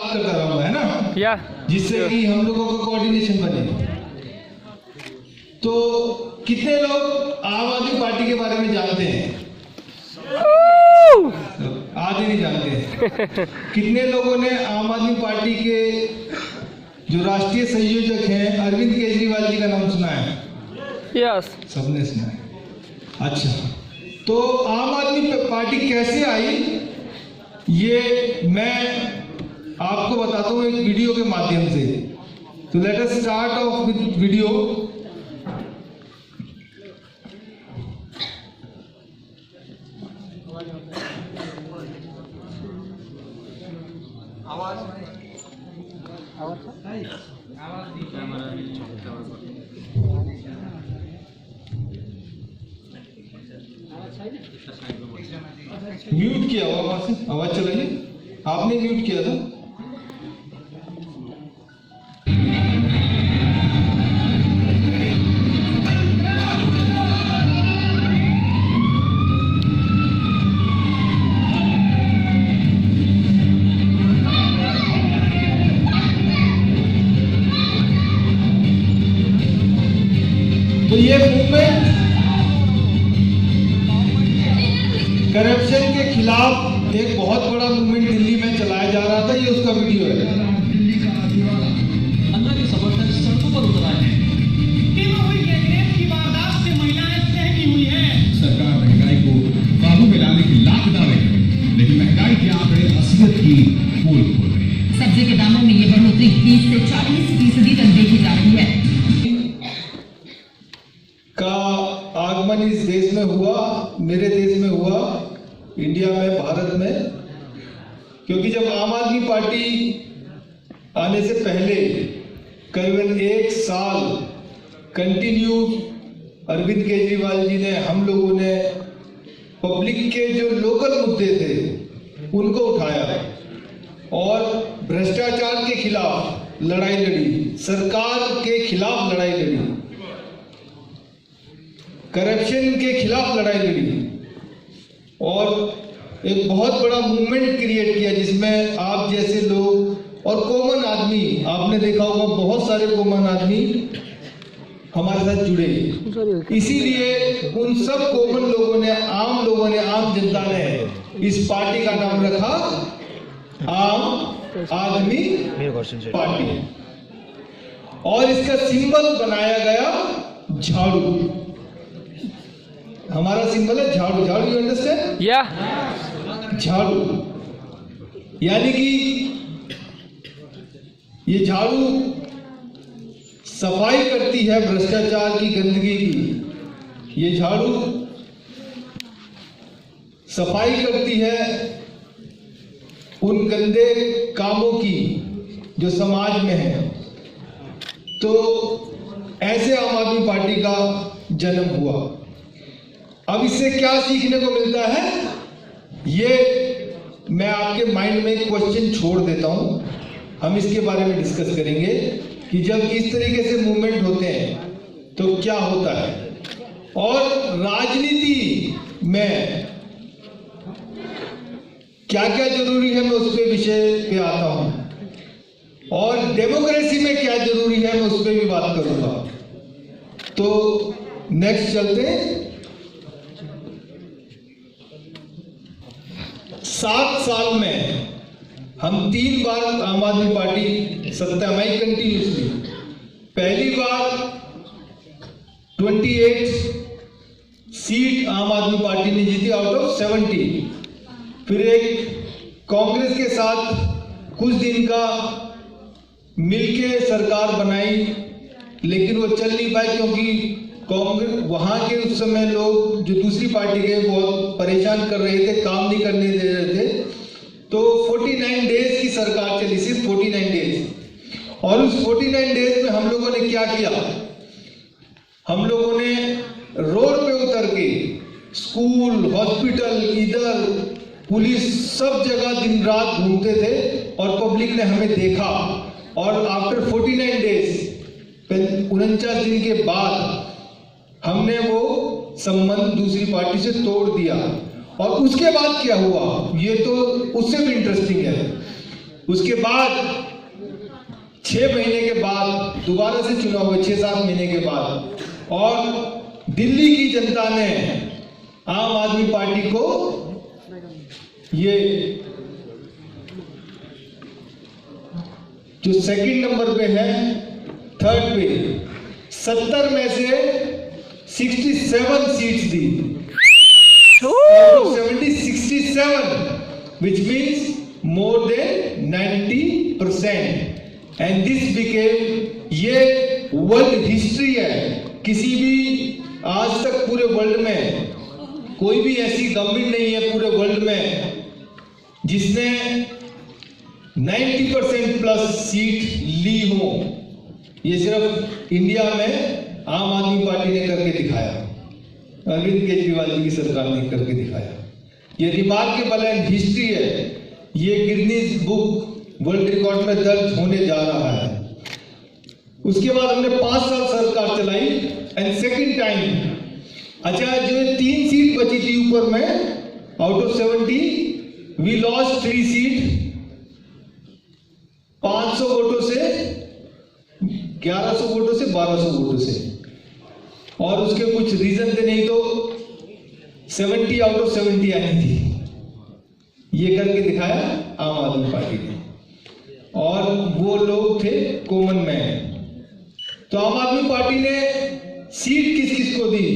बात करता रहूंगा, है ना, या जिससे कि हम लोगों का कोऑर्डिनेशन बने। तो कितने लोग आम आदमी पार्टी के बारे में जानते हैं? आधे नहीं जानते। कितने लोगों ने आम आदमी पार्टी के जो राष्ट्रीय संयोजक हैं अरविंद केजरीवाल जी का नाम सुना है? यस, सबने सुना है। अच्छा, तो आम आदमी पार्टी कैसे आई ये मैं आपको बताता हूँ एक वीडियो के माध्यम से। तो let us start of with video. Mute किया हुआ वहां से आवाज चलाइए। आपने म्यूट किया था। तो ये मूवमेंट करप्शन के खिलाफ एक बहुत बड़ा मूवमेंट दिल्ली में चलाया जा रहा था। ये उसका वीडियो है। दिल्ली का आदिवासी अन्ना के समर्थक सड़कों पर उतर आए हैं। हुई गैंगरेप की वारदात से महिलाएं सहमी हुई हैं। सरकार महंगाई को काबू में लाने की लाख दावे कर रही है, लेकिन महंगाई के आंकड़े असलियत की पोल खोल रहे हैं। सब्जी के दामों में ये बढ़ोतरी 30 से 40% तक देखी जा रही है। का आगमन इस देश में हुआ, मेरे देश में हुआ, इंडिया में, भारत में, क्योंकि जब आम आदमी पार्टी आने से पहले करीबन 1 साल कंटिन्यू अरविंद केजरीवाल जी ने, हम लोगों ने पब्लिक के जो लोकल मुद्दे थे उनको उठाया और भ्रष्टाचार के खिलाफ लड़ाई लड़ी, सरकार के खिलाफ लड़ाई लड़ी, करप्शन के खिलाफ लड़ाई लड़ी और एक बहुत बड़ा मूवमेंट क्रिएट किया जिसमें आप जैसे लोग और कॉमन आदमी, आपने देखा होगा बहुत सारे कॉमन आदमी हमारे साथ जुड़े। इसीलिए उन सब कॉमन लोगों ने, आम जनता ने इस पार्टी का नाम रखा आम आदमी पार्टी और इसका सिंबल बनाया गया झाड़ू। हमारा सिंबल है झाड़ू। झाड़ू, यू अंडरस्टैंड? या झाड़ू यानी कि ये झाड़ू सफाई करती है भ्रष्टाचार की, गंदगी की। ये झाड़ू सफाई करती है उन गंदे कामों की जो समाज में है। तो ऐसे आम आदमी पार्टी का जन्म हुआ। अब इससे क्या सीखने को मिलता है ये मैं आपके माइंड में एक क्वेश्चन छोड़ देता हूं। हम इसके बारे में डिस्कस करेंगे कि जब इस तरीके से मूवमेंट होते हैं तो क्या होता है और राजनीति में क्या क्या जरूरी है, मैं उस पे विषय पे आता हूं और डेमोक्रेसी में क्या जरूरी है, मैं उस पे भी बात करूंगा। तो नेक्स्ट चलते हैं। 7 साल में हम 3 बार आम आदमी पार्टी सत्ता में कंटिन्यूसली, पहली बार 28 सीट आम आदमी पार्टी ने जीती आउट ऑफ 70। फिर एक कांग्रेस के साथ कुछ दिन का मिलके सरकार बनाई, लेकिन वो चल नहीं पाई क्योंकि कांग्रेस वहां के उस समय लोग जो दूसरी पार्टी के बहुत परेशान कर रहे थे, काम नहीं करने दे रहे थे। तो 49 डेज की सरकार चली, सिर्फ 49 डेज। और उस 49 डेज में हम लोगों ने क्या किया, हम लोगों ने रोड पे उतर के स्कूल, हॉस्पिटल, इधर पुलिस, सब जगह दिन रात घूमते थे और पब्लिक ने हमें देखा। और आफ्टर 49 डेज, 49 दिन के बाद हमने वो संबंध दूसरी पार्टी से तोड़ दिया। और उसके बाद क्या हुआ ये तो उससे भी इंटरेस्टिंग है। उसके बाद 6 महीने के बाद दोबारा से चुनाव हुए, 6-7 महीने के बाद, और दिल्ली की जनता ने आम आदमी पार्टी को ये जो सेकंड नंबर पे है, थर्ड पे 70 में से 67 seats the. 70, 67, which means more than 90%, and this became, ये वर्ल्ड हिस्ट्री है। किसी भी आज तक पूरे वर्ल्ड में कोई भी ऐसी गवर्नमेंट नहीं है पूरे वर्ल्ड में जिसने 90% प्लस सीट ली हो। ये सिर्फ इंडिया में आम आदमी पार्टी ने करके दिखाया, अरविंद केजरीवाल जी की सरकार ने करके दिखाया। ये रिमार्केबल एंड हिस्ट्री है, ये गिनीज बुक वर्ल्ड रिकॉर्ड में दर्ज होने जा रहा है। उसके बाद हमने 5 साल सरकार चलाई एंड सेकंड टाइम, अच्छा जो 3 सीट बची थी ऊपर में, out of 70 we lost 3 seat 500 वोटों से, 1100 वोटों से, 1200 वोटों से, और उसके कुछ रीजन थे, नहीं तो 70 आउट ऑफ 70 आई थी। ये करके दिखाया आम आदमी पार्टी ने, और वो लोग थे कॉमन मैन। तो आम आदमी पार्टी ने सीट किस किस को दी?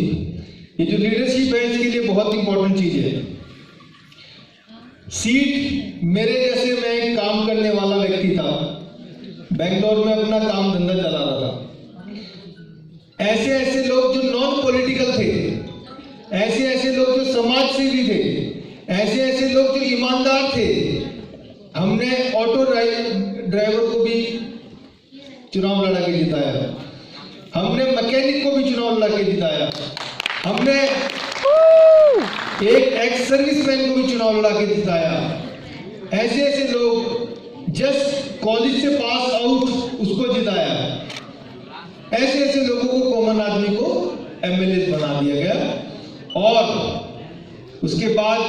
ये जो लीडरशिप है इसके लिए बहुत इंपॉर्टेंट चीज है। सीट, मेरे जैसे मैं एक काम करने वाला व्यक्ति था, बेंगलोर में अपना काम धंधा चला रहा था। ऐसे ऐसे लोग जो नॉन पॉलिटिकल थे, ऐसे ऐसे लोग जो समाज सेवी थे, ऐसे ऐसे लोग जो ईमानदार थे, हमने ऑटो ड्राइवर को भी चुनाव लड़ा के जिताया, हमने मैकेनिक को भी चुनाव लड़ा के जिताया, हमने एक एक्स सर्विसमैन को भी चुनाव लड़ा के जिताया। ऐसे ऐसे लोग, जस्ट कॉलेज से पास आउट उसको जिताया। ऐसे ऐसे लोगों को, कॉमन आदमी को एमएलए बना दिया गया। और उसके बाद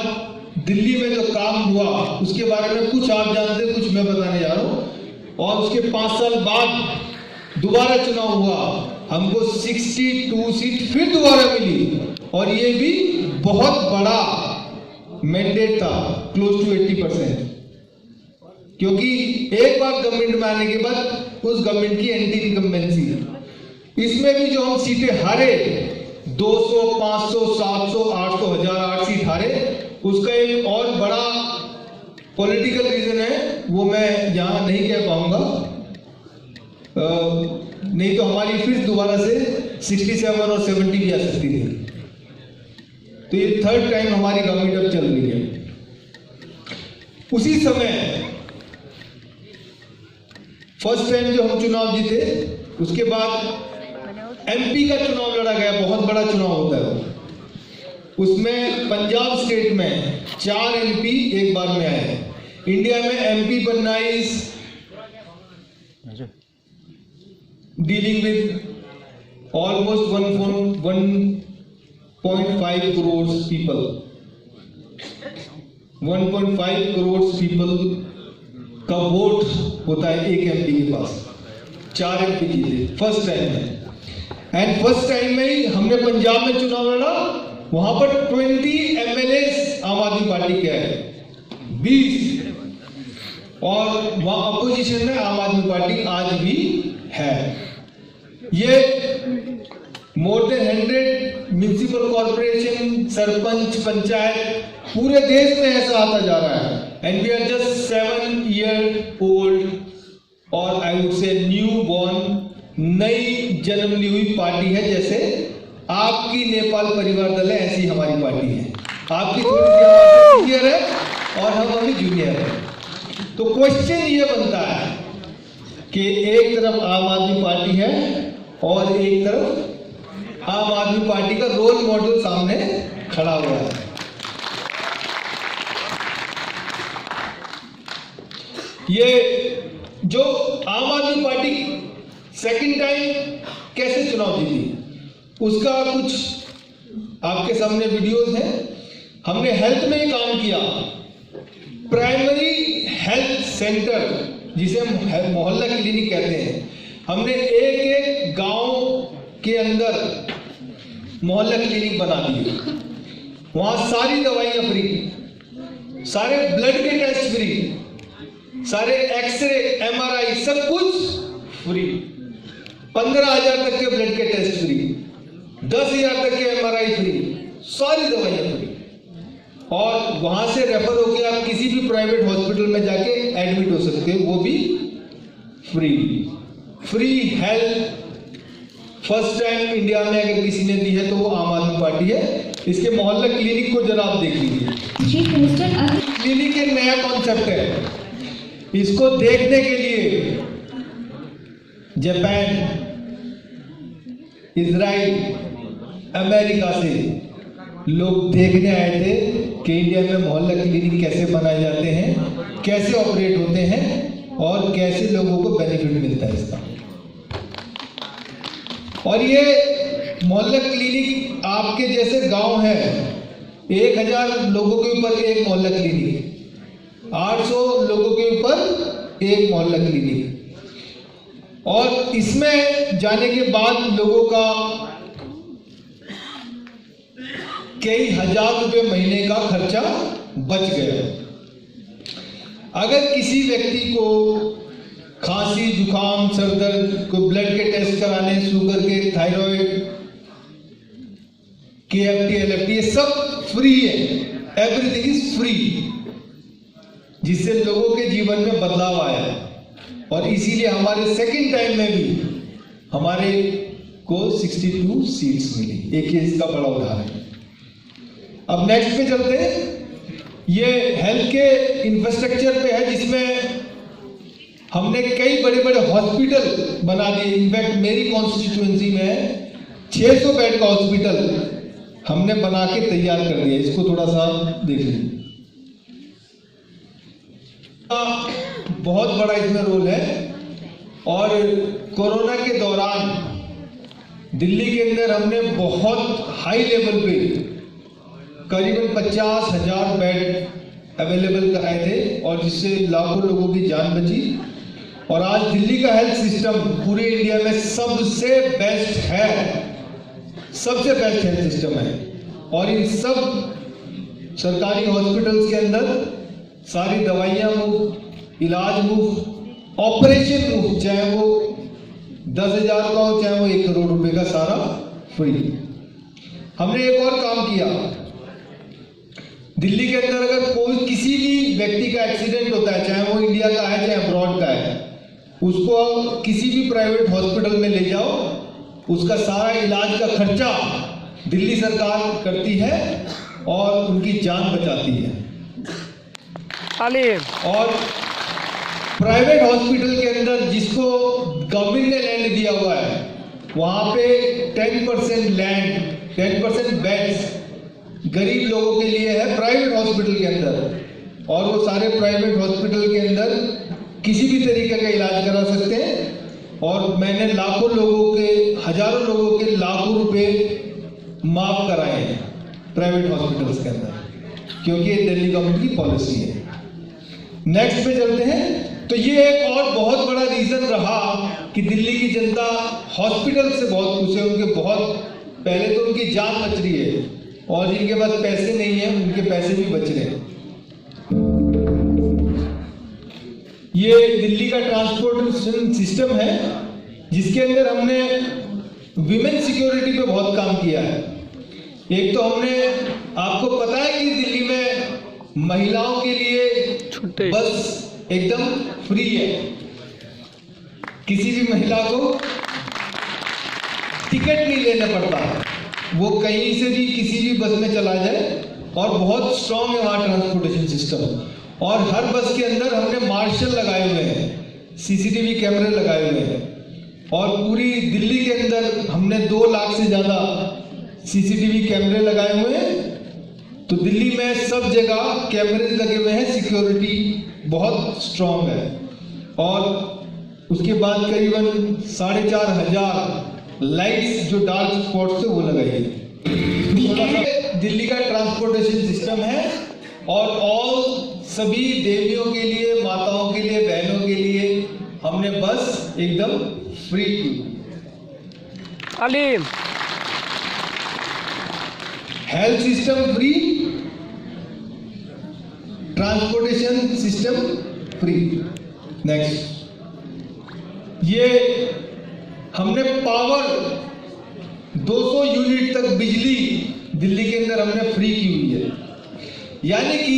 दिल्ली में जो काम हुआ उसके बारे में कुछ आप जानते, कुछ मैं बताने जा रहा हूं। और उसके 5 साल बाद दोबारा चुनाव हुआ, हमको 62 सीट फिर दोबारा मिली, और ये भी बहुत बड़ा मैंडेट था, क्लोज टू 80%, क्योंकि एक बार गवर्नमेंट में आने के बाद उस गवर्नमेंट की एंटी इनकम्बेंसी। इसमें भी जो हम सीटें हारे, 200, 500, 700, 800, 1008 सीट हारे, उसका एक और बड़ा पॉलिटिकल रीजन है, वो मैं यहां नहीं कह पाऊंगा, नहीं तो हमारी फिर दोबारा से 67 और 70 भी आ सकती थी। तो ये थर्ड टाइम हमारी गवर्नमेंट अब चल रही है। उसी समय फर्स्ट टाइम जो हम चुनाव जीते, उसके बाद एमपी का चुनाव लड़ा गया, बहुत बड़ा चुनाव होता है। उसमें पंजाब स्टेट में 4 एमपी एक बार में आए। इंडिया में एमपी बनना is dealing with almost 1.5 crore people, 1.5 crore people का वोट होता है एक एमपी के पास। 4 एमपी जीते फर्स्ट टाइम में, एंड फर्स्ट टाइम में ही हमने पंजाब में चुनाव लड़ा, वहां पर 20 एमएलए आम आदमी पार्टी के आए, 20, और वहां अपोजिशन में आम आदमी पार्टी आज भी है। ये more than 100 municipal corporation, sarpanch, panchayat पूरे देश में ऐसा आता जा रहा है, and we are just 7 year old, और I would say new born, नई जन्म ली हुई पार्टी है। जैसे आपकी नेपाल परिवार दल है, ऐसी हमारी पार्टी है। आपकी थोड़ी सी सीनियर है और हम अभी जूनियर है। तो क्वेश्चन ये बनता है कि एक तरफ आम आदमी पार्टी है और एक तरफ आम आदमी पार्टी का रोल मॉडल सामने खड़ा हुआ है। ये जो आम आदमी पार्टी सेकंड टाइम कैसे चुनाव जीती, उसका कुछ आपके सामने वीडियोस हैं। हमने हेल्थ में काम किया, प्राइमरी हेल्थ सेंटर, जिसे हम मोहल्ला क्लिनिक कहते हैं, हमने एक एक गांव के अंदर मोहल्ला क्लिनिक बना दिए। वहां सारी दवाइयां फ्री, सारे ब्लड के टेस्ट फ्री, सारे एक्सरे MRI सब कुछ फ्री, 15,000 तक के ब्लड के टेस्ट फ्री, 10,000 तक के MRI फ्री, सारी दवाइयां फ्री। और वहां से रेफर होकर आप किसी भी प्राइवेट हॉस्पिटल में जाके एडमिट हो सकते हो, वो भी free health first time India में अगर किसी ने दी है तो वो आम आदमी पार्टी है। इसके मोहल्ला क्लिनिक को जरा आप देख लीजिए। चीफ मिनिस्टर क्लिनिक एक नया कॉन्सेप्ट है, इसको देखने के लिए जापान, इजराइल, अमेरिका से लोग देखने आए थे कि इंडिया में मोहल्ला क्लिनिक कैसे बनाए जाते हैं, कैसे ऑपरेट होते हैं और कैसे लोगों को बेनिफिट मिलता है इसका। और ये मोहल्ला क्लिनिक आपके जैसे गांव है, 1000 लोगों के ऊपर एक मोहल्ला क्लिनिक, 800 लोगों के ऊपर एक मोहल्ला क्लिनिक, और इसमें जाने के बाद लोगों का कई हजार रुपए महीने का खर्चा बच गया। अगर किसी व्यक्ति को खांसी, जुकाम, सर दर्द, कोई ब्लड के टेस्ट कराने, शुगर के, थायराइड, KFT, LFT, ये सब फ्री है, एवरीथिंग इज फ्री, जिससे लोगों के जीवन में बदलाव आया है। और इसीलिए हमारे सेकंड टाइम में भी हमारे को 62 सीट्स मिली। एक ये इसका बड़ा उदाहरण है। अब नेक्स्ट पे चलते हैं। ये हेल्थ के इंफ्रास्ट्रक्चर पे है, जिसमें हमने कई बड़े बड़े हॉस्पिटल बना दिए। इनफैक्ट मेरी कॉन्स्टिट्यूएंसी में 600 बेड का हॉस्पिटल हमने बना के तैयार कर दिया। इसको थोड़ा सा देख लीजिए। बहुत बड़ा इसमें रोल है। और कोरोना के दौरान दिल्ली के अंदर हमने बहुत हाई लेवल पे करीबन 50,000 बेड अवेलेबल कराए थे, और जिससे लाखों लोगों की जान बची। और आज दिल्ली का हेल्थ सिस्टम पूरे इंडिया में सबसे बेस्ट है, सबसे बेस्ट हेल्थ सिस्टम है। और इन सब सरकारी हॉस्पिटल्स के अंदर सारी दवाइयाँ मुफ्त, इलाज मुफ्त, ऑपरेशन मुफ्त, चाहे वो 10,000 का हो चाहे वो 1 करोड़ रुपए का, सारा फ्री। हमने एक और काम किया। दिल्ली के अंदर अगर कोई किसी भी व्यक्ति का एक्सीडेंट होता है, चाहे वो इंडिया का है चाहे अब्रॉड का है, उसको किसी भी प्राइवेट हॉस्पिटल में ले जाओ, उसका सारा इलाज का खर्चा दिल्ली सरकार करती है और उनकी जान बचाती है। और प्राइवेट हॉस्पिटल के अंदर जिसको गवर्नमेंट ने लैंड दिया हुआ है, वहां पे 10% लैंड, 10% बेड्स गरीब लोगों के लिए है प्राइवेट हॉस्पिटल के अंदर। और वो सारे प्राइवेट हॉस्पिटल के अंदर किसी भी तरीके का इलाज करा सकते हैं। और मैंने लाखों लोगों के, हजारों लोगों के लाखों रुपए माफ कराए हैं प्राइवेट हॉस्पिटल्स के अंदर, क्योंकि ये दिल्ली गवर्नमेंट की पॉलिसी है। नेक्स्ट पे चलते हैं। तो ये एक और बहुत बड़ा रीजन रहा कि दिल्ली की जनता हॉस्पिटल से बहुत खुश है। उनके बहुत पहले तो उनकी जान बच रही है, और जिनके पास पैसे नहीं है उनके पैसे भी बच रहे हैं। ये दिल्ली का ट्रांसपोर्टेशन सिस्टम है, जिसके अंदर हमने विमेन सिक्योरिटी पे बहुत काम किया है। एक तो हमने, आपको पता है कि दिल्ली में महिलाओं के लिए बस एकदम फ्री है, किसी भी महिला को टिकट नहीं लेना पड़ता, वो कहीं से भी किसी भी बस में चला जाए। और बहुत स्ट्रांग है वहाँ ट्रांसपोर्टेशन सिस्टम। और हर बस के अंदर हमने मार्शल लगाए हुए हैं, CCTV कैमरे लगाए हुए हैं। और पूरी दिल्ली के अंदर हमने 2 लाख से ज़्यादा CCTV कैमरे लगाए हुए हैं। तो दिल्ली में सब जगह कैमरे लगे हुए हैं, सिक्योरिटी बहुत स्ट्रांग है। और उसके बाद करीबन 4,500 लाइट्स जो डार्क स्पॉट्स थे वो लगाई है। दिल्ली का ट्रांसपोर्टेशन सिस्टम है और ऑल सभी देवियों के लिए, माताओं के लिए, बहनों के लिए हमने बस एकदम फ्री की। Aleem health system free, transportation system free. Next, ये हमने पावर 200 यूनिट तक बिजली दिल्ली के अंदर हमने फ्री की हुई है। यानी कि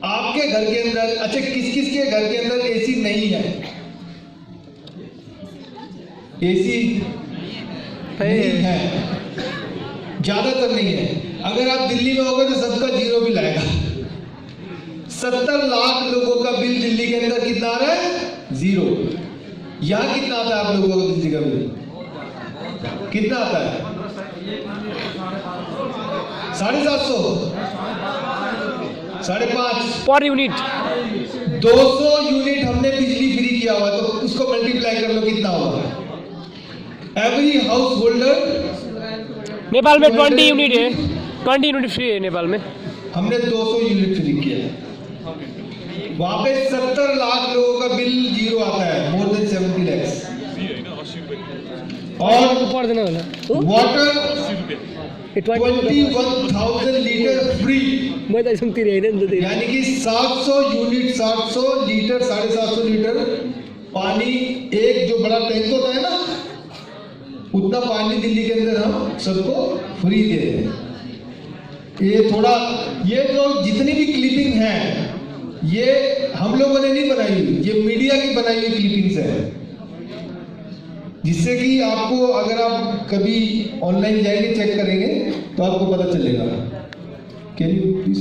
आपके घर के अंदर, अच्छा किस किस के घर के अंदर एसी नहीं है? एसी नहीं है, ज्यादातर नहीं है। अगर आप दिल्ली में होगे तो सबका जीरो बिल आएगा। 70 लाख लोगों का बिल दिल्ली के अंदर कितना आ रहा है? जीरो। यहां कितना आता है आप लोगों को दिल्ली का बिल? कितना आता है? 750, 5.5 पर यूनिट। 200 यूनिट हमने बिजली फ्री किया हुआ, तो उसको मल्टीप्लाई कर लो कितना होगा? एवरी हाउस होल्डर, नेपाल में 20 यूनिट है, 20 यूनिट फ्री है नेपाल में। हमने 200 यूनिट फ्री किया है। वहां पे 70 लाख लोगों का बिल जीरो आता है, मोर देन 70 लैक्स। और ऊपर देना वाला वाटर 21,000 21,000 लीटर फ्री। मैं तो सुनती रही ना। यानी कि 700 यूनिट, 700 लीटर, 750 लीटर पानी, एक जो बड़ा टैंक होता है ना, उतना पानी दिल्ली के अंदर हम सबको फ्री दे रहे हैं। ये थोड़ा, ये जो जितनी भी क्लिपिंग है ये हम लोगों ने नहीं बनाई हुई, ये मीडिया की बनाई हुई क्लिपिंग्स है, जिससे कि आपको, अगर आप कभी ऑनलाइन जाएंगे चेक करेंगे तो आपको पता चलेगा। कैन यू प्लीज,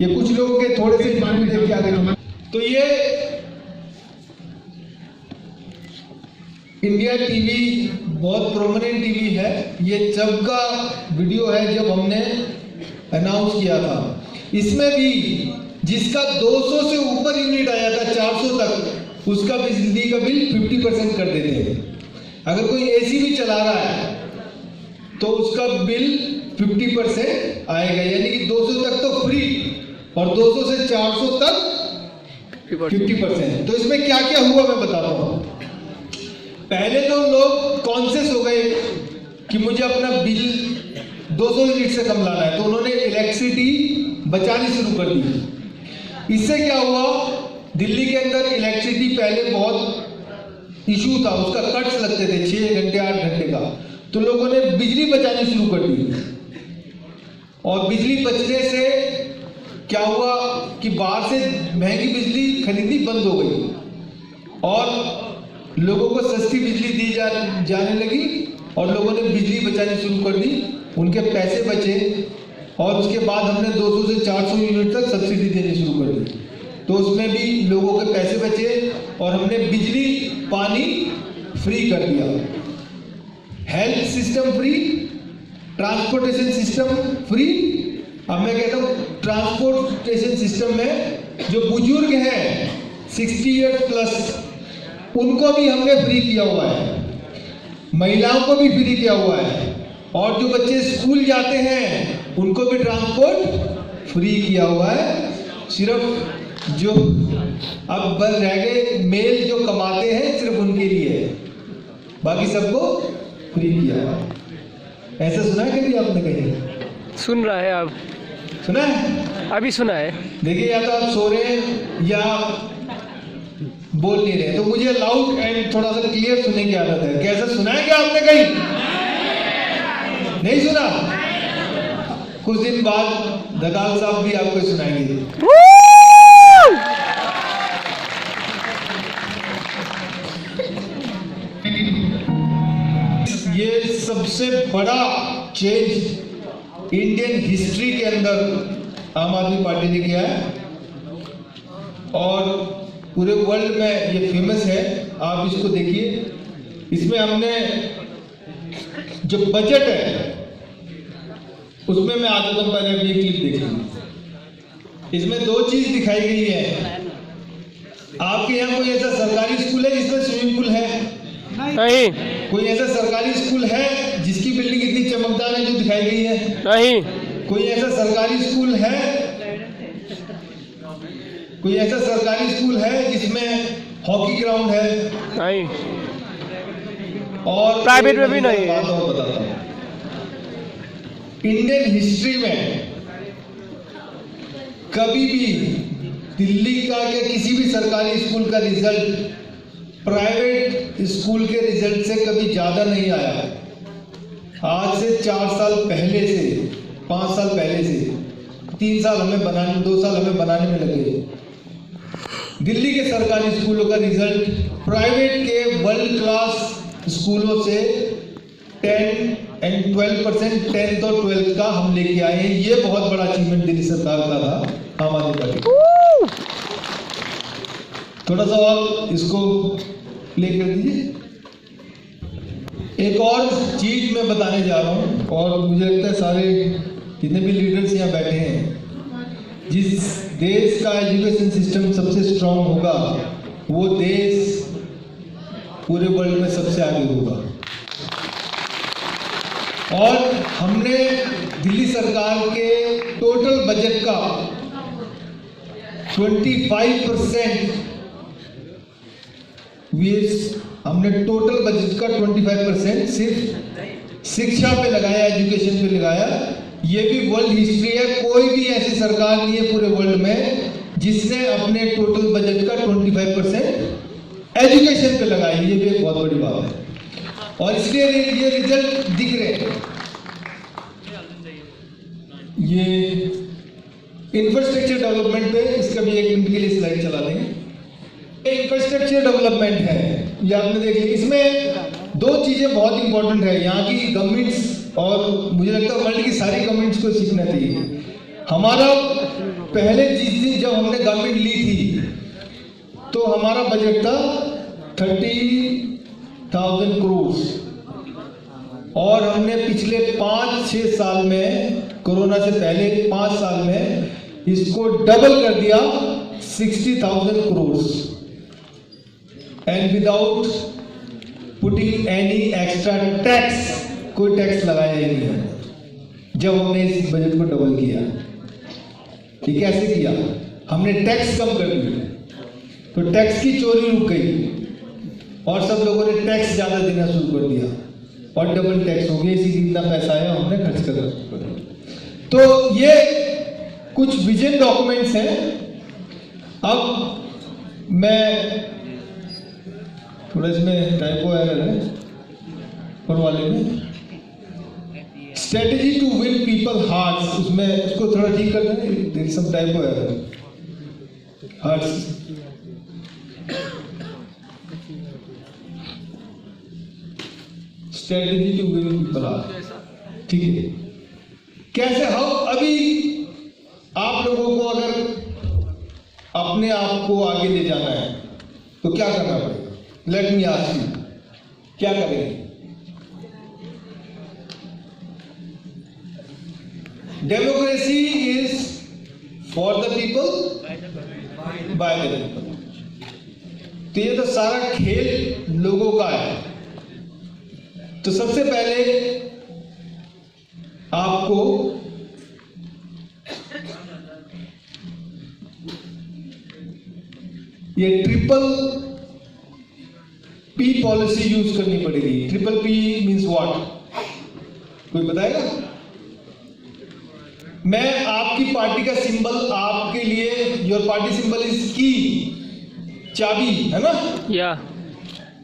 ये कुछ लोगों के थोड़े से दिमाग में देख के आ गए। तो ये इंडिया टीवी बहुत प्रोमिनेंट टीवी है। ये जब का वीडियो है जब हमने अनाउंस किया था। इसमें भी जिसका 200 से ऊपर यूनिट आया था 400 तक, उसका बिजली का बिल 50% कर देते हैं। अगर कोई एसी भी चला रहा है तो उसका बिल 50% आएगा, यानी कि 200 तक तो फ्री और 200 से 400 तक 50%। तो इसमें क्या क्या हुआ मैं बताता हूँ। पहले तो लोग कॉन्शियस हो गए कि मुझे अपना बिल 200 यूनिट से कम लाना है, तो उन्होंने इलेक्ट्रिसिटी बचानी शुरू कर दी। इससे क्या हुआ, दिल्ली के अंदर इलेक्ट्रिसिटी पहले बहुत इशू था, उसका कट्स लगते थे 6 घंटे 8 घंटे का, तो लोगों ने बिजली बचानी शुरू कर दी। और बिजली बचने से क्या हुआ कि बाहर से महंगी बिजली खरीदनी बंद हो गई और लोगों को सस्ती बिजली दी जाने लगी और लोगों ने बिजली बचानी शुरू कर दी, उनके पैसे बचे और उसके बाद हमने 200 से 400 यूनिट तक सब्सिडी देनी शुरू कर दी, तो उसमें भी लोगों के पैसे बचे और हमने बिजली पानी फ्री कर दिया। Health system free, transportation system free. अब मैं कहता हूँ ट्रांसपोर्टेशन सिस्टम में जो बुजुर्ग हैं 60 ईयर्स प्लस, उनको भी हमने फ्री किया हुआ है, महिलाओं को भी फ्री किया हुआ है, और जो बच्चे स्कूल जाते हैं उनको भी ट्रांसपोर्ट फ्री किया हुआ है। सिर्फ जो अब बस रह गए मेल जो कमाते हैं सिर्फ उनके लिए है, बाकी सबको फ्री किया हुआ है। ऐसा सुना है कभी आपने? कहीं सुन रहा है? आप सुना है? अभी सुना है। देखिए, या तो आप सो रहे हैं या बोल नहीं रहे, तो मुझे लाउड एंड थोड़ा सा क्लियर सुनने की आदत है। कैसा सुना है क्या आपने? कहीं नहीं सुना? कुछ दिन बाद धकाल साहब भी आपको सुनाएंगे। ये सबसे बड़ा चेंज इंडियन हिस्ट्री के अंदर आम आदमी पार्टी ने किया है और पूरे वर्ल्ड में ये फेमस है। आप इसको देखिए, इसमें हमने जो बजट है उसमें मैं आता हूँ, पहले अभी क्लिप देखिए। इसमें 2 चीज दिखाई गई है। आपके यहाँ कोई ऐसा सरकारी स्कूल है जिसमें स्विमिंग पूल है? नहीं। कोई ऐसा सरकारी स्कूल है जिसकी बिल्डिंग इतनी चमकदार है जो दिखाई गई है? नहीं। कोई ऐसा सरकारी स्कूल है, कोई ऐसा सरकारी स्कूल है जिसमें हॉकी ग्राउंड है? नहीं, और प्राइवेट में भी नहीं है। बात और बताता हूं, इंडियन हिस्ट्री में कभी भी दिल्ली का या किसी भी सरकारी स्कूल का रिजल्ट प्राइवेट स्कूल के रिजल्ट से कभी ज्यादा नहीं आया। आज से 4 साल पहले से, 5 साल पहले से, 3 साल हमें बनाने, 2 साल हमें बनाने में लगे। दिल्ली के सरकारी स्कूलों का रिजल्ट प्राइवेट के वर्ल्ड क्लास स्कूलों से 10 and 12% 10th और 12th का हम लेके आए हैं। ये बहुत बड़ा अचीवमेंट दिल्ली सरकार का था, आम आदमी पार्टी। थोड़ा सा और इसको प्ले कर दीजिए। एक और चीज मैं बताने जा रहा हूं, और मुझे लगता है सारे जितने भी लीडर्स यहाँ बैठे हैं, जिस देश का एजुकेशन सिस्टम सबसे स्ट्रांग होगा वो देश पूरे वर्ल्ड में सबसे आगे होगा। और हमने दिल्ली सरकार के टोटल बजट का 25% हमने टोटल बजट का 25% सिर्फ शिक्षा पे लगाया, एजुकेशन पे लगाया। ये भी वर्ल्ड हिस्ट्री है, कोई भी ऐसी सरकार नहीं है पूरे वर्ल्ड में जिसने अपने टोटल बजट का 25% एजुकेशन पे लगाई। ये भी एक बहुत बड़ी बात है, और इसलिए ये रिजल्ट दिख रहे हैं। ये इंफ्रास्ट्रक्चर डेवलपमेंट पे, इसका भी 1 मिनट के लिए स्लाइड चला देंगे। इंफ्रास्ट्रक्चर डेवलपमेंट है, ये आपने देख लिया। इसमें 2 चीजें बहुत इंपॉर्टेंट है यहाँ की गवर्नमेंट्स, और मुझे लगता है वर्ल्ड की सारी गवर्नमेंट्स को सीखना चाहिए। हमारा पहले जिस जब हमने गवर्नमेंट ली थी तो हमारा बजट था 30,000 करोड़, और हमने पिछले 5-6 साल में, कोरोना से पहले 5 साल में इसको डबल कर दिया 60,000 crore, and without putting any extra tax. कोई टैक्स लगाया ही नहीं है जब हमने इस बजट को डबल किया। ये कैसे किया? हमने टैक्स कम कर दिया, तो टैक्स की चोरी रुक गई और सब लोगों ने टैक्स ज्यादा देना शुरू कर दिया, और डबल टैक्स हो गया। इसीलिए इतना पैसा आया, हमने खर्च कर दिया। तो ये कुछ विजन डॉक्यूमेंट्स हैं। अब मैं थोड़ा, इसमें टाइपो एरर है और वाले में, strategy to win people hearts, उसमें इसको थोड़ा ठीक कर दें, there is some typo error, hearts. Strategy to win people hearts, ठीक है। कैसे हम अभी आप लोगों को अगर अपने आप को आगे ले जाना है तो क्या करना पड़ेगा? लेट मी आस्क यू, क्या करेंगे? Democracy is for the people by the people. तो ये तो सारा खेल लोगों का है। तो सबसे पहले आपको ये ट्रिपल पी पॉलिसी यूज करनी पड़ेगी। Triple P means what? कोई बताएगा? मैं आपकी पार्टी का सिंबल आपके लिए, योर पार्टी सिंबल इज की, चाबी है ना? या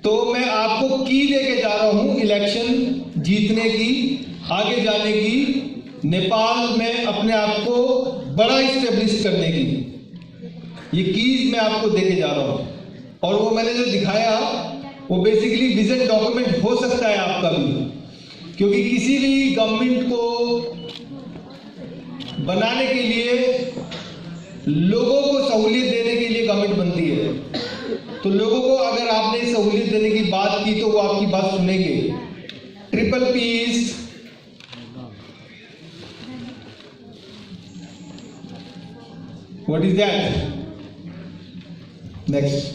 तो मैं आपको की देके जा रहा हूं इलेक्शन जीतने की, आगे जाने की, नेपाल में अपने आप को बड़ा इस्टेब्लिश करने की। ये कीज मैं आपको देके जा रहा हूं, और वो मैंने जो दिखाया वो बेसिकली विजन डॉक्यूमेंट हो सकता है आपका भी, क्योंकि किसी भी गवर्नमेंट को बनाने के लिए लोगों को सहूलियत देने के लिए गवर्नमेंट बनती है। तो लोगों को अगर आपने सहूलियत देने की बात की तो वो आपकी बात सुनेंगे। Triple P's, what is that? Next,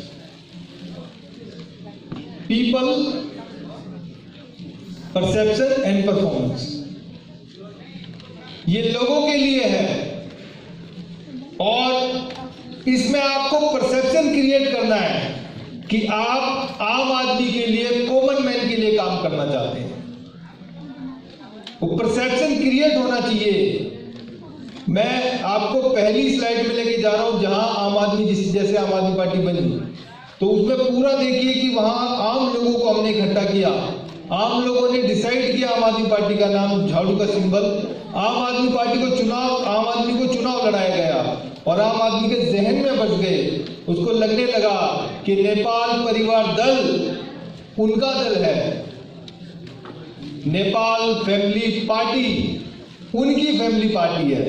people, perception and performance. ये लोगों के लिए है और इसमें आपको परसेप्शन क्रिएट करना है कि आप आम आदमी के लिए, कॉमन मैन के लिए काम करना चाहते हैं। वो परसेप्शन क्रिएट होना चाहिए। मैं आपको पहली स्लाइड में लेके जा रहा हूं जहां आम आदमी जैसे आम आदमी पार्टी बनी, तो उसमें पूरा देखिए कि वहां आम लोगों को हमने इकट्ठा किया। आम लोगों ने डिसाइड किया आम आदमी पार्टी का नाम, झाड़ू का सिंबल। आम आदमी पार्टी को आम आदमी को चुनाव लड़ाया गया और आम आदमी के जहन में बस गए। उसको लगने लगा कि नेपाल परिवार दल उनका दल है, नेपाल फैमिली पार्टी उनकी फैमिली पार्टी है।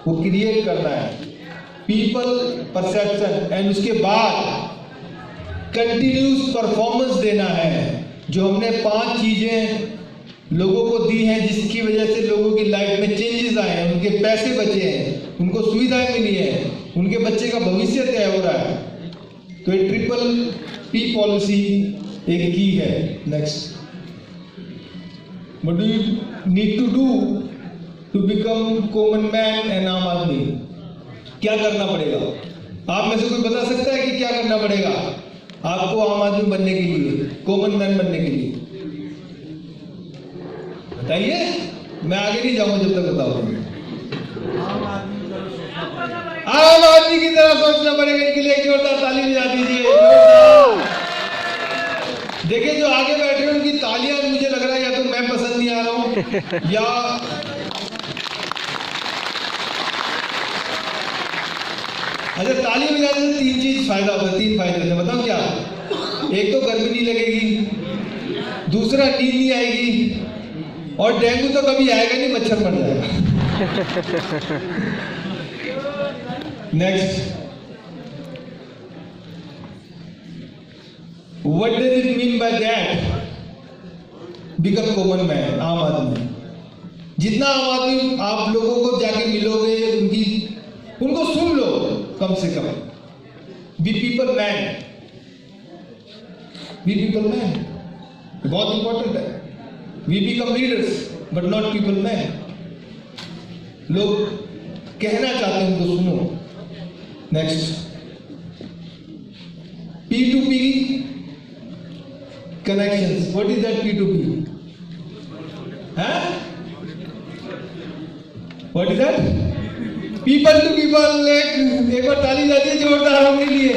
वो क्रिएट करना है पीपल परसेप्शन एंड उसके बाद कंटिन्यूस परफॉर्मेंस देना है। जो हमने 5 चीजें लोगों को दी हैं जिसकी वजह से लोगों की लाइफ में चेंजेस आए हैं, उनके पैसे बचे हैं, उनको सुविधाएं मिली हैं, उनके बच्चे का भविष्य तय हो रहा है। तो ये ट्रिपल P पॉलिसी एक की है। Next, what do you need to do to become common man and Aam Aadmi? क्या करना पड़ेगा? आप में से कोई बता सकता है कि क्या करना पड़ेगा आपको आम आदमी बनने के लिए, कॉमन मैन बनने के लिए? बताइए, मैं आगे नहीं जाऊंगा जब तक बताओ। आम आदमी की तरह सोचना पड़ेगा। इनके लिए जोरदार ताली बजा दीजिए। देखिए, जो आगे बैठे हैं उनकी तालियां मुझे लग रहा है या तो मैं पसंद नहीं आ रहा हूं या अच्छा, ताली बजाने से 3 चीज फायदा होता है, 3 फायदे होते हैं। बताओ क्या? एक तो गर्मी नहीं लगेगी, दूसरा नींद नहीं आएगी, और डेंगू तो कभी आएगा नहीं, मच्छर मर जाएगा। Next, what does it mean by that? Become common man, आम आदमी। जितना आम आदमी आप लोगों को जाके मिलोगे, उनको सुन लो कम से कम। Be people man, be people man, बहुत इंपॉर्टेंट है। We become leaders but not people man. लोग कहना चाहते हैं, उनको सुनो। Next, P2P connections. What is that P2P? Huh? What is that? People to people। एक बार ताली जाती है जोरदार हमके लिए।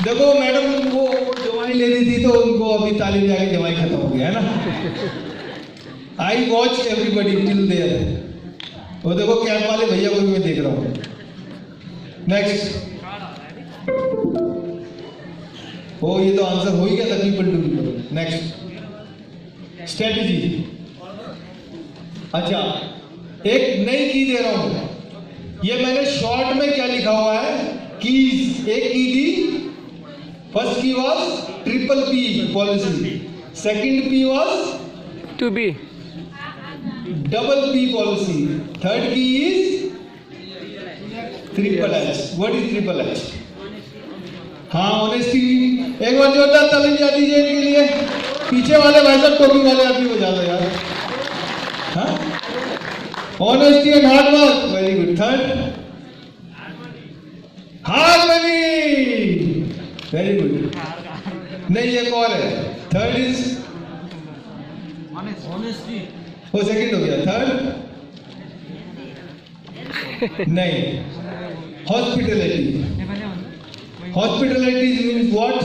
देखो मैडम वो जवाई ले रही थी तो उनको अभी ताली बजा के जवाई खत्म हो गया है ना। I watch everybody till there. वो देखो कैंप वाले भैया को भी मैं देख रहा हूँ। नेक्स्ट, ओ ये तो आंसर हो ही गया था, people to people. Next, strategy. अच्छा, एक नई की दे रहा हूं। ये मैंने शॉर्ट में क्या लिखा हुआ है, कीज। एक की थी, first key was triple P policy, second P was to be, double P policy, third key is triple H। What is triple H? हाँ, ऑनेस्टी। एक बार जोरदार ताली बजा दीजिए इनके लिए। पीछे वाले भाई साहब टोपी वाले आदमी बजा दो यार। हाँ, honesty and hard work, very good. Third, harmony, very good. नहीं, एक और है। थर्ड इज ऑनेस्टी, वो सेकंड हो गया। थर्ड नहीं, हॉस्पिटलिटी। Hospitality means what?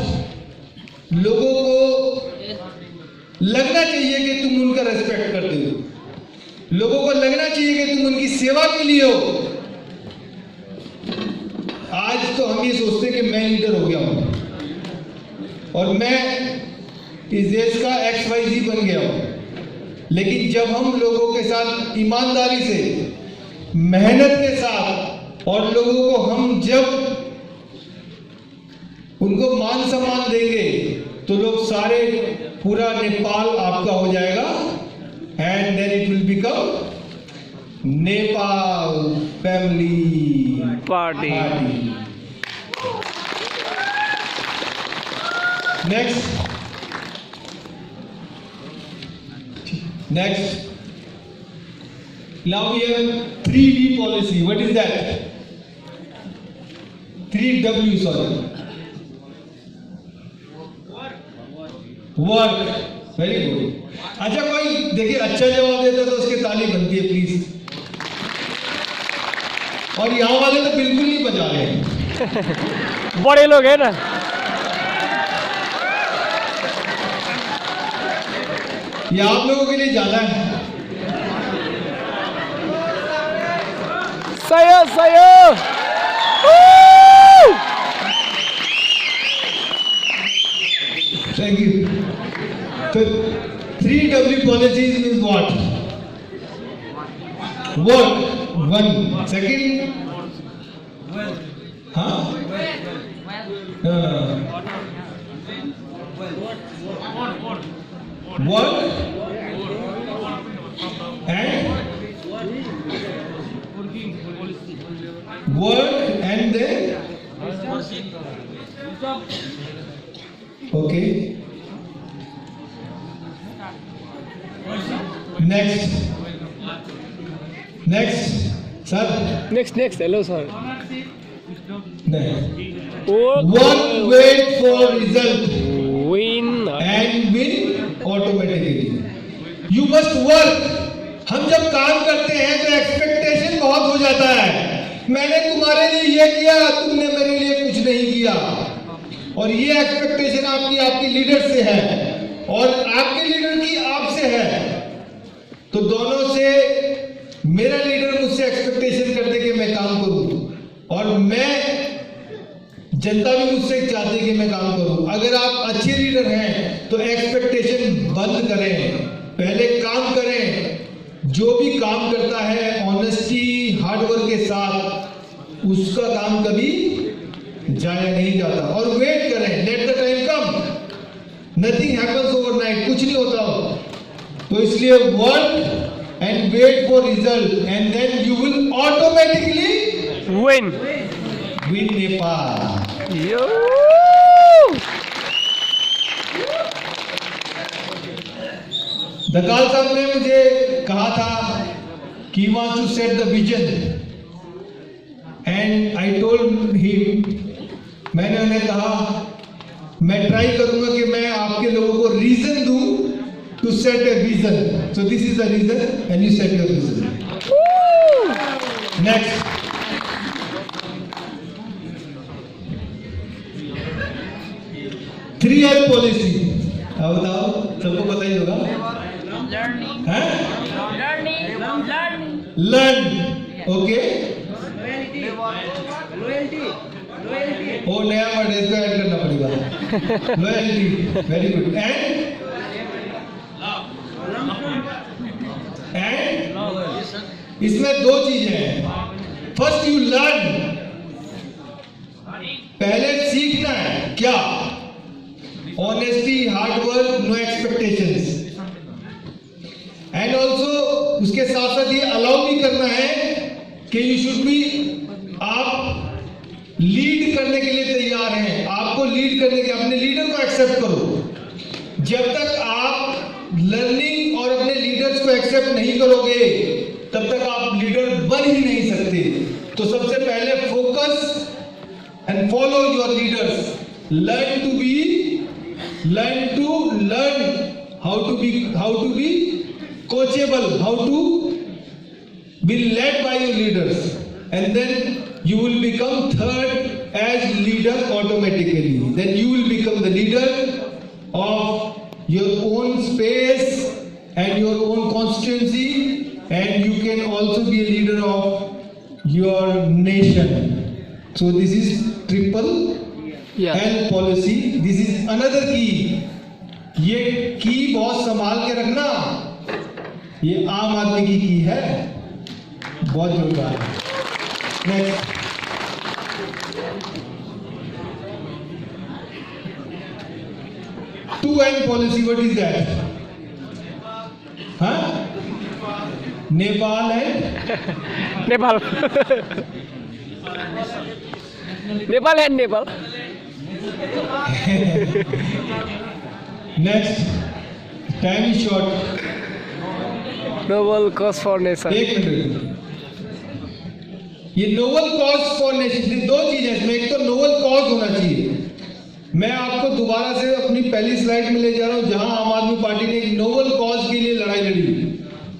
लोगों को लगना चाहिए कि तुम उनका रेस्पेक्ट करते हो, लोगों को लगना चाहिए कि तुम उनकी सेवा के लिए हो। आज तो हम ये सोचते हैं कि मैं लीडर हो गया हूं और मैं इस देश का XYZ बन गया हूं, लेकिन जब हम लोगों के साथ ईमानदारी से, मेहनत के साथ, और लोगों को हम जब उनको मान सम्मान देंगे तो लोग सारे, पूरा नेपाल आपका हो जाएगा। And then it will become Nepal family party. Next, Now we have 3D policy. What is that? 3W, sorry. Work, very good. अच्छा, कोई देखिए अच्छा जवाब देता है तो उसकी ताली बनती है प्लीज। और यहाँ वाले तो बिल्कुल नहीं बजा रहे हैं। बड़े लोग हैं ना। ये आप लोगों के लिए ज्यादा है। सही थैंक यू। तो 3W policies means what? Work, one. Second, हाँ? Work and then okay. Next, sir. Next. Hello, sir. Next. Work, wait for result Win. and win automatically. You must work. हम जब काम करते हैं तो एक्सपेक्टेशन बहुत हो जाता है। मैंने तुम्हारे लिए ये किया, तुमने मेरे लिए कुछ नहीं किया। और ये एक्सपेक्टेशन आपकी लीडर से है और आपके लीडर की आपसे है। तो दोनों से मेरा लीडर मुझसे एक्सपेक्टेशन करते कि मैं काम करूं और मैं जनता भी मुझसे चाहती कि मैं काम करूं। अगर आप अच्छे लीडर हैं तो एक्सपेक्टेशन बंद करें, पहले काम करें। जो भी काम करता है ऑनेस्टी हार्डवर्क के साथ, उसका काम कभी जाया नहीं जाता। और वेट करें, let the time come, nothing happens overnight, कुछ नहीं होता हो। तो इसलिए work and wait for result and then you will automatically Win. Win Nepal. Yo. Dhakal साहब ने मुझे कहा था कि want to set the vision and I told him, मैंने उन्हें कहा मैं ट्राई करूंगा कि मैं आपके लोगों को रीजन दूं to set a vision. So this is the reason and you set your vision. Next, three L policy. अब बताओ, सबको पता ही होगा। Learn, okay. ओ नया वर्ड है, इसको ऐड करना पड़ेगा। Loyalty, very good. एंड इसमें दो चीजें हैं। फर्स्ट यू लर्न, पहले सीखना है क्या? Honesty, hard work, no expectations. And also उसके साथ साथ ये अलाउ भी करना है कि यू शुड बी, आप लीड करने के लिए तैयार हैं। आपको लीड करने के, अपने लीडर को एक्सेप्ट करो। जब तक आप लर्निंग और अपने लीडर्स को एक्सेप्ट नहीं करोगे तब तक आप लीडर बन ही नहीं सकते। तो सबसे पहले focus and follow your leaders. Learn to learn how to be coachable, how to be led by your leaders, and then you will become third as leader automatically. Then you will become the leader of your own space and your own constituency, and you can also be a leader of your nation. So this is triple L policy. This is another key. ये की बहुत संभाल के रखना, ये आम आदमी की है, बहुत जोरदार है। Next, two N policy, what is that? हाँ, नेपाल है, नेपाल नेपाल है Nepal. Next, time is short. Noble cause for nation. एक मिनट, ये नोबल कॉज फॉर नेशन, दो चीज है इसमें। एक तो नोबल कॉज होना चाहिए। मैं आपको दोबारा से अपनी पहली स्लाइड में ले जा रहा हूं, जहां आम आदमी पार्टी ने एक नोबल कॉज के लिए लड़ाई लड़ी,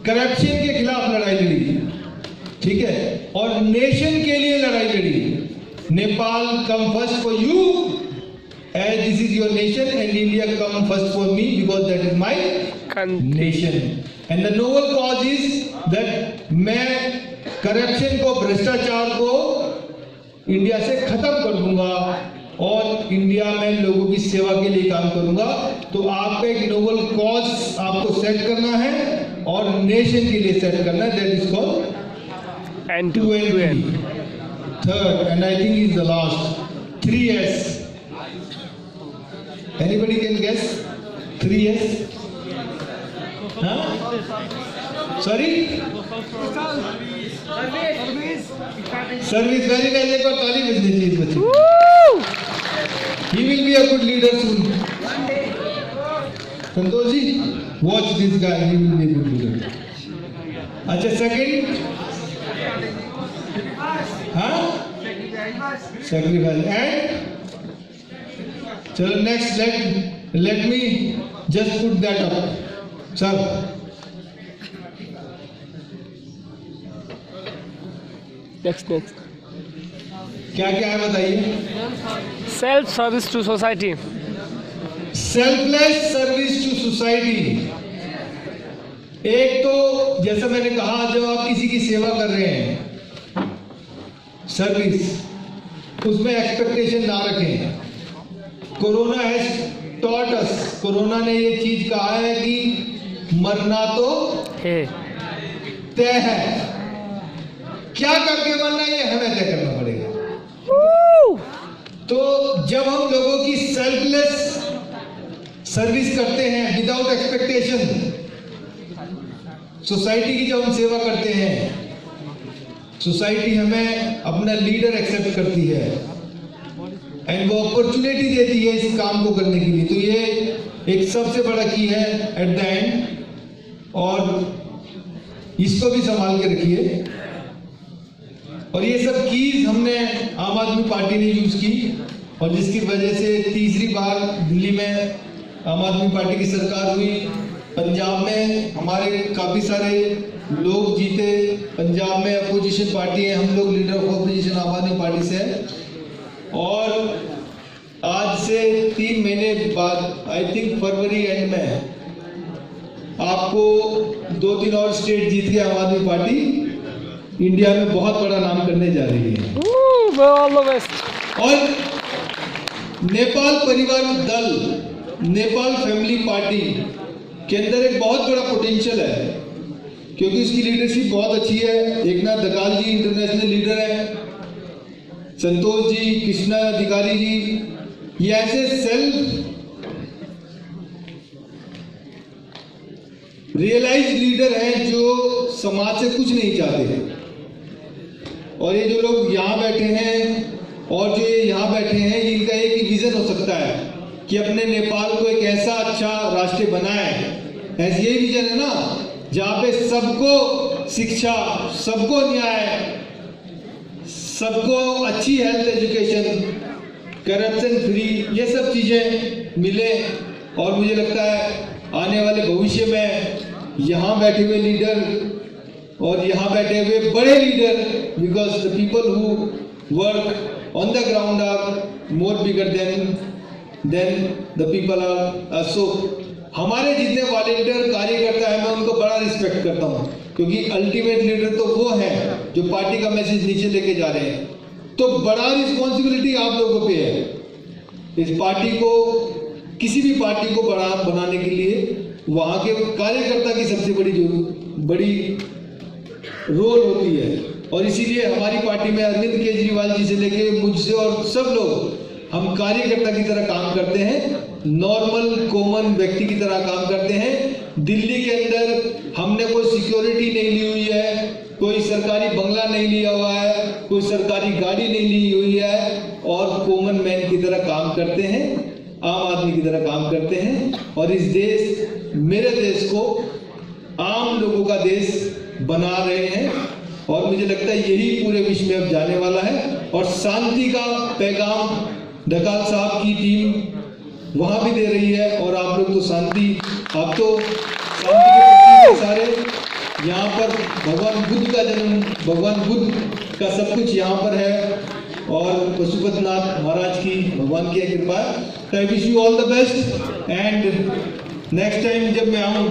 करप्शन के खिलाफ लड़ाई लड़ी, ठीक है, और नेशन के लिए लड़ाई लड़ी। Nepal come first for you as this is your nation, and India come first for me because that is my nation. And the noble cause is that मैं करप्शन को, भ्रष्टाचार को इंडिया से खत्म कर दूंगा और इंडिया में लोगों की सेवा के लिए काम करूंगा। तो आपका एक नोबल कॉज आपको सेट करना है और नेशन के लिए सेट करना है, that is called and two and third, and I think is the last, 3S. Anybody can guess? 3S? Huh? Sorry? Service. Very nice. एक बार ताली बजनी चाहिए इस बच्चे को। He will be a good leader soon. Santosh ji, watch this guy. He will be a good leader. अच्छा, second? हाँ? Sacrifice. And? चलो next, let me just put that up, sir. Next क्या क्या है बताइए। Self service to society. Selfless service to society. एक तो जैसा मैंने कहा, जब आप किसी की सेवा कर रहे हैं, सर्विस, उसमें एक्सपेक्टेशन ना रखें। Corona has taught us, corona ने ये चीज कहा है कि मरना तो है, तय है, क्या करके मरना ये हमें तय करना पड़ेगा। तो जब हम लोगों की सेल्फलेस सर्विस करते हैं विदाउट एक्सपेक्टेशन, सोसाइटी की जब हम सेवा करते हैं, सोसाइटी हमें अपना लीडर एक्सेप्ट करती है एंड वो अपॉर्चुनिटी देती है इस काम को करने के लिए। तो ये एक सबसे बड़ा की है एट द एंड, और इसको भी संभाल के रखिए। और ये सब कीज हमने आम आदमी पार्टी ने यूज की, और जिसकी वजह से तीसरी बार दिल्ली में आम आदमी पार्टी की सरकार हुई। पंजाब में हमारे काफ़ी सारे लोग जीते। पंजाब में अपोजिशन पार्टी है, हम लोग लीडर ऑफ अपोजिशन आम आदमी पार्टी से है। और आज से 3 महीने बाद, आई थिंक फरवरी एंड में, आपको 2-3 और स्टेट जीत के आम आदमी पार्टी इंडिया में बहुत बड़ा नाम करने जा रही है। All the best. और नेपाल परिवार दल, नेपाल फैमिली पार्टी के अंदर एक बहुत बड़ा पोटेंशियल है, क्योंकि उसकी लीडरशिप बहुत अच्छी है। एकनाथ दकाल जी इंटरनेशनल लीडर है, संतोष जी, कृष्णा अधिकारी जी, ये ऐसे सेल्फ रियलाइज लीडर हैं जो समाज से कुछ नहीं चाहते। और ये जो लोग यहाँ बैठे हैं और जो ये यहाँ बैठे हैं, इनका एक ही विजन हो सकता है कि अपने नेपाल को एक ऐसा अच्छा राष्ट्र बनाए। ऐसे यही विजन है ना, जहाँ पे सबको शिक्षा, सबको न्याय, सबको अच्छी हेल्थ एजुकेशन, करप्शन फ्री, ये सब चीज़ें मिले। और मुझे लगता है आने वाले भविष्य में यहाँ बैठे हुए लीडर और यहाँ बैठे हुए बड़े leader, because the people who work on the ground are more bigger than the people are. So हमारे जितने वॉलेंटियर कार्यकर्ता है, मैं उनको बड़ा रिस्पेक्ट करता हूँ, क्योंकि अल्टीमेट लीडर तो वो है जो पार्टी का मैसेज नीचे लेके जा रहे हैं। तो बड़ा रिस्पॉन्सिबिलिटी आप लोगों पे है। इस पार्टी को, किसी भी पार्टी को बड़ा बनाने के लिए वहाँ के कार्यकर्ता की सबसे बड़ी रोल होती है। और इसीलिए हमारी पार्टी में अरविंद केजरीवाल जी से लेके मुझसे और सब लोग, हम कार्यकर्ता की तरह काम करते हैं, नॉर्मल कॉमन व्यक्ति की तरह काम करते हैं। दिल्ली के अंदर हमने कोई सिक्योरिटी नहीं ली हुई है, कोई सरकारी बंगला नहीं लिया हुआ है, कोई सरकारी गाड़ी नहीं ली हुई है, और कॉमन मैन की तरह काम करते हैं, आम आदमी की तरह काम करते हैं। और इस देश, मेरे देश को आम लोगों का देश बना रहे हैं और मुझे लगता है यही पूरे विश्व में अब जाने वाला है। और शांति का पैगाम डकाल साहब की टीम वहां भी दे रही है और आप लोग तो शांति, आप तो शांति के प्रतीक सारे यहाँ पर भगवान बुद्ध का जन्म, भगवान बुद्ध का सब कुछ यहाँ पर है और पशुपतिनाथ महाराज की भगवान की कृपा है। तो I wish you all the best and next time जब मैं आऊँ